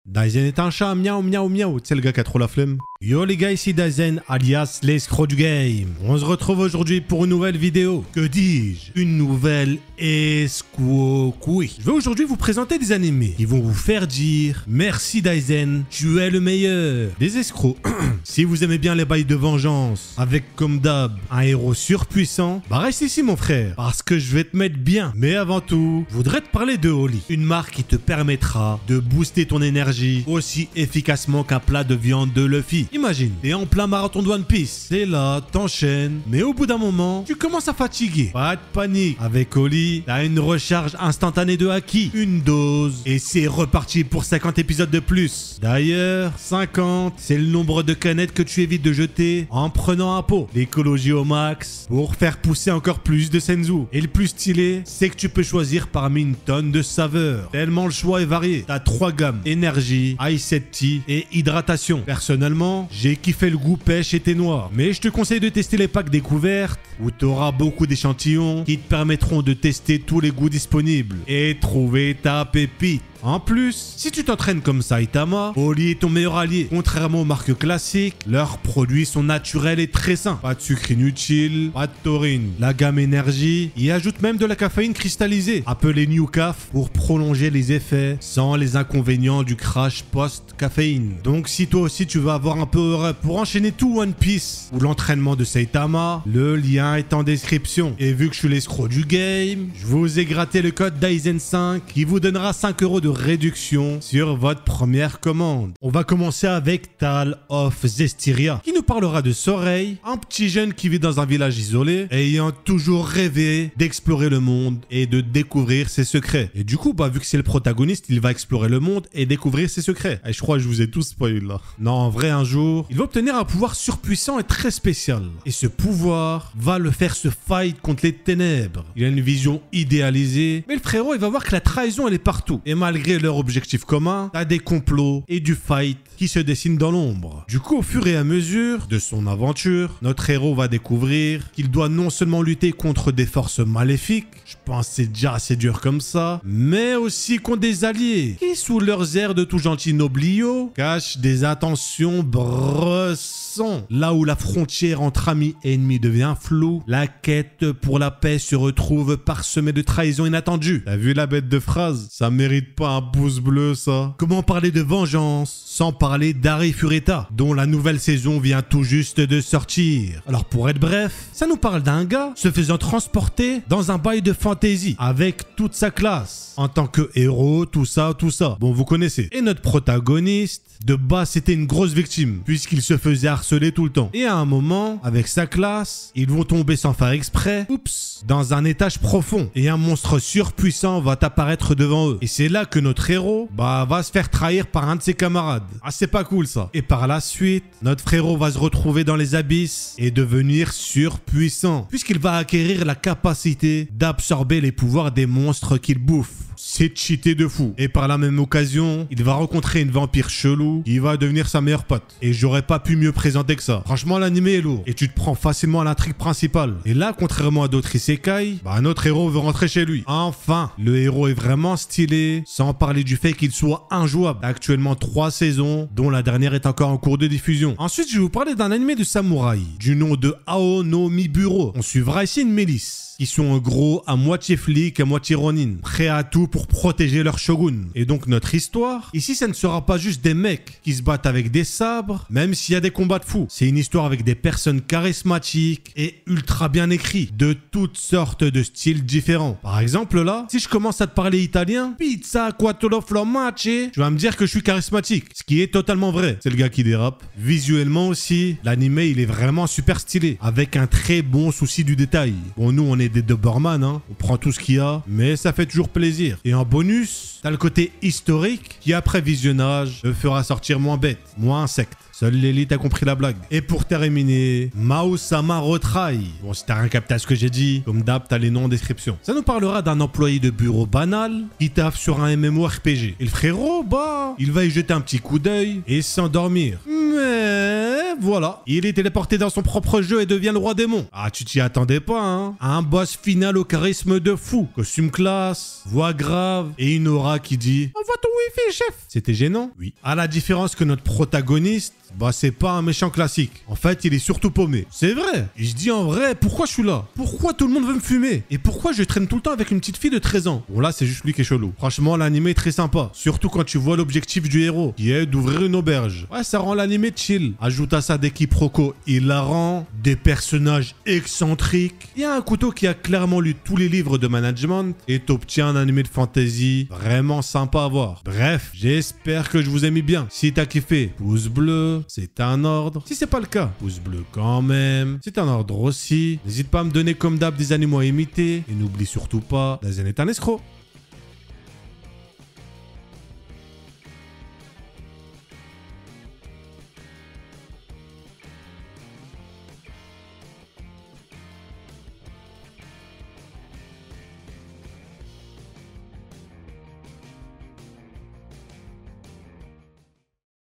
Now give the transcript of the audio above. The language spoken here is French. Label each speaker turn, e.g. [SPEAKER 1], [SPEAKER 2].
[SPEAKER 1] Daizen est un chat, miaou miaou miaou, c'est le gars qui a trop la flemme. Yo les gars, ici Daizen, alias l'escroc du game. On se retrouve aujourd'hui pour une nouvelle vidéo. Que dis-je? Une nouvelle escroquerie. Je vais aujourd'hui vous présenter des animés qui vont vous faire dire merci Daizen, tu es le meilleur. Des escrocs. Si vous aimez bien les bails de vengeance, avec comme d'hab un héros surpuissant, bah reste ici mon frère, parce que je vais te mettre bien. Mais avant tout, je voudrais te parler de Oli, une marque qui te permettra de booster ton énergie aussi efficacement qu'un plat de viande de Luffy. Imagine, t'es en plein marathon de One Piece, t'es là, t'enchaînes, mais au bout d'un moment, tu commences à fatiguer. Pas de panique, avec Oli, t'as une recharge instantanée de haki, une dose, et c'est reparti pour 50 épisodes de plus. D'ailleurs, 50, c'est le nombre de canettes que tu évites de jeter en prenant un pot. L'écologie au max, pour faire pousser encore plus de senzu. Et le plus stylé, c'est que tu peux choisir parmi une tonne de saveurs. Tellement le choix est varié. T'as 3 gammes, énergie, Ice Tea et hydratation. Personnellement, j'ai kiffé le goût pêche et thé noir. Mais je te conseille de tester les packs découvertes où tu auras beaucoup d'échantillons qui te permettront de tester tous les goûts disponibles et trouver ta pépite. En plus, si tu t'entraînes comme Saitama, Oli est ton meilleur allié. Contrairement aux marques classiques, leurs produits sont naturels et très sains. Pas de sucre inutile, pas de taurine. La gamme énergie y ajoute même de la caféine cristallisée, appelée New Caf, pour prolonger les effets sans les inconvénients du crash post-caféine. Donc si toi aussi tu veux avoir un peu pour enchaîner tout One Piece ou l'entraînement de Saitama, le lien est en description. Et vu que je suis l'escroc du game, je vous ai gratté le code Daizen5 qui vous donnera 5 € de réduction sur votre première commande. On va commencer avec Tal of Zestiria qui nous parlera de Soreil, un petit jeune qui vit dans un village isolé ayant toujours rêvé d'explorer le monde et de découvrir ses secrets. Et du coup, vu que c'est le protagoniste, il va explorer le monde et découvrir ses secrets. Et je crois que je vous ai tous spoilé là. Non, en vrai, un jour, il va obtenir un pouvoir surpuissant et très spécial. Et ce pouvoir va le faire se fight contre les ténèbres. Il a une vision idéalisée, mais le frérot, il va voir que la trahison, elle est partout. Et malgré leur objectif commun, t'as des complots et du fight qui se dessinent dans l'ombre. Du coup, au fur et à mesure de son aventure, notre héros va découvrir qu'il doit non seulement lutter contre des forces maléfiques, je pense que c'est déjà assez dur comme ça, mais aussi contre des alliés qui, sous leurs airs de tout gentil noblio, cachent des intentions bressants. Là où la frontière entre amis et ennemis devient floue, la quête pour la paix se retrouve parsemée de trahisons inattendues. T'as vu la bête de phrase? Ça mérite pas un pouce bleu, ça. Comment parler de vengeance sans parler d'Ari Fureta, dont la nouvelle saison vient tout juste de sortir? Alors pour être bref, ça nous parle d'un gars se faisant transporter dans un bail de fantasy avec toute sa classe, en tant que héros, tout ça. Bon, vous connaissez. Et notre protagoniste, de base, c'était une grosse victime, puisqu'il se faisait harceler tout le temps. Et à un moment, avec sa classe, ils vont tomber sans faire exprès, dans un étage profond. Et un monstre surpuissant va apparaître devant eux. Et c'est là que notre héros, va se faire trahir par un de ses camarades. Ah, c'est pas cool ça. Et par la suite, notre frérot va se retrouver dans les abysses et devenir surpuissant, puisqu'il va acquérir la capacité d'absorber les pouvoirs des monstres qu'il bouffe. C'est cheaté de fou. Et par la même occasion, il va rencontrer une vampire chelou qui va devenir sa meilleure pote. Et j'aurais pas pu mieux présenter que ça. Franchement, l'animé est lourd. Et tu te prends facilement à l'intrigue principale. Et là, contrairement à d'autres isekai, notre héros veut rentrer chez lui. Enfin, le héros est vraiment stylé, sans parler du fait qu'il soit injouable. Actuellement 3 saisons, dont la dernière est encore en cours de diffusion. Ensuite, je vais vous parler d'un animé de samouraï, du nom de Aono Miburo. On suivra ici une milice, qui sont en gros à moitié flic, à moitié ronin, prêts à tout pour protéger leur shogun. Et donc notre histoire, ici ça ne sera pas juste des mecs qui se battent avec des sabres, même s'il y a des combats de fous. C'est une histoire avec des personnes charismatiques et ultra bien écrites, de toutes sortes de styles différents. Par exemple là, si je commence à te parler italien, pizza, quattro formaggi, tu vas me dire que je suis charismatique, ce qui est totalement vrai. C'est le gars qui dérape. Visuellement aussi, l'animé il est vraiment super stylé, avec un très bon souci du détail. Bon, nous on est des Doberman, on prend tout ce qu'il y a, mais ça fait toujours plaisir. Et en bonus, t'as le côté historique qui après visionnage te fera sortir moins bête, moins insecte. Seule l'élite a compris la blague. Et pour terminer, Mao-sama Retrai. Bon, si t'as rien capté à ce que j'ai dit, comme d'hab, t'as les noms en description. Ça nous parlera d'un employé de bureau banal qui taffe sur un MMORPG. Et le frérot, il va y jeter un petit coup d'œil et s'endormir. Mais voilà, il est téléporté dans son propre jeu et devient le roi démon. Ah, tu t'y attendais pas, hein? Un boss final au charisme de fou. Costume classe, voix grave et une aura qui dit « Envoie ton wifi, chef !» C'était gênant? Oui. À la différence que notre protagoniste, bah c'est pas un méchant classique. En fait, il est surtout paumé. C'est vrai. Et je dis en vrai, pourquoi je suis là? Pourquoi tout le monde veut me fumer? Et pourquoi je traîne tout le temps avec une petite fille de 13 ans? Bon là, c'est juste lui qui est chelou. Franchement, l'anime est très sympa. Surtout quand tu vois l'objectif du héros, qui est d'ouvrir une auberge. Ouais, ça rend l'anime chill. Ajoute à ça des quiproquos hilarants, des personnages excentriques. Il y a un couteau qui a clairement lu tous les livres de management et t'obtiens un animé de fantasy vraiment sympa à voir. Bref, j'espère que je vous ai mis bien. Si t'as kiffé, pouce bleu. C'est un ordre. Si c'est pas le cas, pouce bleu quand même. C'est un ordre aussi. N'hésite pas à me donner comme d'hab des animaux à imiter. Et n'oublie surtout pas, Dazen est un escroc.